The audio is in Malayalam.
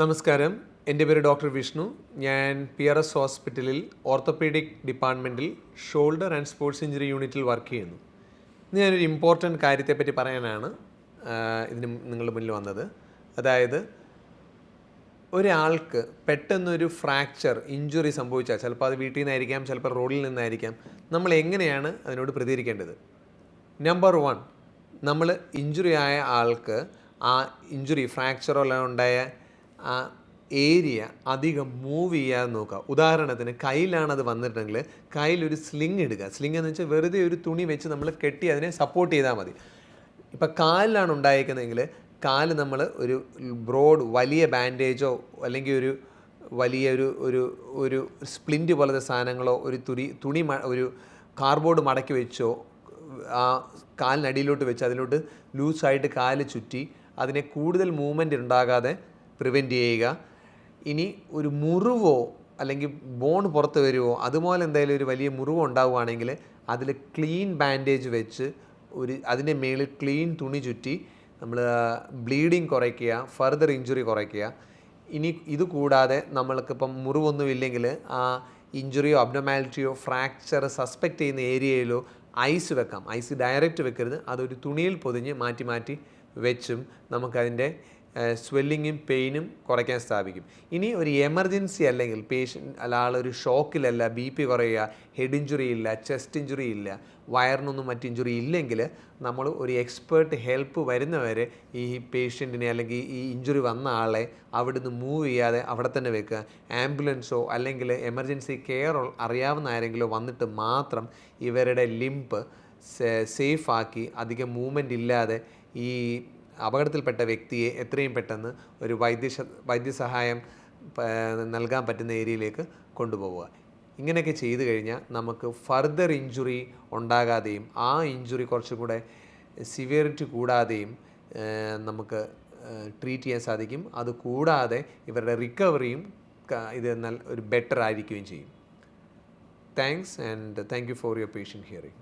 നമസ്കാരം, എൻ്റെ പേര് ഡോക്ടർ വിഷ്ണു. ഞാൻ PRS ഹോസ്പിറ്റലിൽ ഓർത്തോപീഡിക് ഡിപ്പാർട്ട്മെൻറ്റിൽ ഷോൾഡർ ആൻഡ് സ്പോർട്സ് ഇഞ്ചുറി യൂണിറ്റിൽ വർക്ക് ചെയ്യുന്നു. ഇന്ന് ഞാനൊരു ഇമ്പോർട്ടൻറ്റ് കാര്യത്തെപ്പറ്റി പറയാനാണ് ഇതിന് നിങ്ങളുടെ മുന്നിൽ വന്നത്. അതായത് ഒരാൾക്ക് പെട്ടെന്നൊരു ഫ്രാക്ചർ, ഇഞ്ചുറി സംഭവിച്ചാൽ, ചിലപ്പോൾ അത് വീട്ടിൽ നിന്നായിരിക്കാം, ചിലപ്പോൾ റോഡിൽ നിന്നായിരിക്കാം, നമ്മൾ എങ്ങനെയാണ് അതിനോട് പ്രതികരിക്കേണ്ടത്? നമ്പർ 1, നമ്മൾ ഇഞ്ചുറി ആയ ആൾക്ക് ആ ഇഞ്ചുറി ഫ്രാക്ചറോ എല്ലാം ഉണ്ടായ ആ ഏരിയ അധികം മൂവ് ചെയ്യാതെ നോക്കുക. ഉദാഹരണത്തിന് കയ്യിലാണ് അത് വന്നിട്ടുണ്ടെങ്കിൽ കയ്യിലൊരു സ്ലിങ് ഇടുക. സ്ലിങ് എന്ന് വെച്ചാൽ വെറുതെ ഒരു തുണി വെച്ച് നമ്മൾ കെട്ടി അതിനെ സപ്പോർട്ട് ചെയ്താൽ മതി. ഇപ്പം കാലിലാണ് ഉണ്ടായിരിക്കുന്നതെങ്കിൽ കാല് നമ്മൾ ഒരു വലിയ ബാൻഡേജോ അല്ലെങ്കിൽ ഒരു വലിയ ഒരു സ്പ്ലിൻറ്റ് പോലത്തെ സാധനങ്ങളോ ഒരു തുണി ഒരു കാർഡ്ബോർഡ് മടക്കി വെച്ചോ ആ കാലിനടിയിലോട്ട് വെച്ച് അതിലോട്ട് ലൂസായിട്ട് കാല് ചുറ്റി അതിനെ കൂടുതൽ മൂവ്മെൻറ്റ് ഉണ്ടാകാതെ പ്രിവെൻറ്റ് ചെയ്യുക. ഇനി ഒരു മുറിവോ അല്ലെങ്കിൽ ബോൺ പുറത്ത് വരുമോ അതുപോലെ എന്തായാലും ഒരു വലിയ മുറിവോ ഉണ്ടാവുകയാണെങ്കിൽ അതിൽ ക്ലീൻ ബാൻഡേജ് വെച്ച് അതിൻ്റെ മേളിൽ ക്ലീൻ തുണി ചുറ്റി നമ്മൾ ബ്ലീഡിങ് കുറയ്ക്കുക, ഫർദർ ഇഞ്ചുറി കുറയ്ക്കുക. ഇനി ഇത് കൂടാതെ നമ്മൾക്കിപ്പം മുറിവൊന്നും ഇല്ലെങ്കിൽ ആ ഇഞ്ചുറിയോ അബ്നോമാലിറ്റിയോ ഫ്രാക്ചർ സസ്പെക്റ്റ് ചെയ്യുന്ന ഏരിയയിലോ ഐസ് വെക്കാം. ഐസ് ഡയറക്റ്റ് വെക്കരുത്, അതൊരു തുണിയിൽ പൊതിഞ്ഞ് മാറ്റി മാറ്റി വെച്ചും നമുക്കതിൻ്റെ സ്വെല്ലിങ്ങും പെയിനും കുറയ്ക്കാൻ സാധിക്കും. ഇനി ഒരു എമർജൻസി അല്ലെങ്കിൽ ആളൊരു ഷോക്കിലല്ല, BP കുറയുക, ഹെഡ് ഇഞ്ചുറി ഇല്ല, ചെസ്റ്റ് ഇഞ്ചുറി ഇല്ല, വയറിനൊന്നും മറ്റ് ഇഞ്ചുറി ഇല്ലെങ്കിൽ നമ്മൾ ഒരു എക്സ്പേർട്ട് ഹെൽപ്പ് വരുന്നവരെ ഈ പേഷ്യൻറ്റിനെ അല്ലെങ്കിൽ ഈ ഇഞ്ചുറി വന്ന ആളെ അവിടുന്ന് മൂവ് ചെയ്യാതെ അവിടെ തന്നെ വെക്കുക. ആംബുലൻസോ അല്ലെങ്കിൽ എമർജൻസി കെയർ അറിയാവുന്ന ആരെങ്കിലോ വന്നിട്ട് മാത്രം ഇവരുടെ ലിംബ് സേഫാക്കി അധികം മൂവ്മെൻ്റ് ഇല്ലാതെ ഈ അപകടത്തിൽപ്പെട്ട വ്യക്തിയെ എത്രയും പെട്ടെന്ന് ഒരു വൈദ്യസഹായം നൽകാൻ പറ്റുന്ന ഏരിയയിലേക്ക് കൊണ്ടുപോവുക. ഇങ്ങനെയൊക്കെ ചെയ്തു കഴിഞ്ഞാൽ നമുക്ക് ഫർദർ ഇഞ്ചുറി ഉണ്ടാകാതെയും ആ ഇഞ്ചുറി കുറച്ചും കൂടെ സിവിയറിറ്റി കൂടാതെയും നമുക്ക് ട്രീറ്റ് ചെയ്യാൻ സാധിക്കും. അതുകൂടാതെ ഇവരുടെ റിക്കവറിയും ഇത് ഒരു ബെറ്റർ ആയിരിക്കുകയും ചെയ്യും. Thanks and thank you for your patient hearing.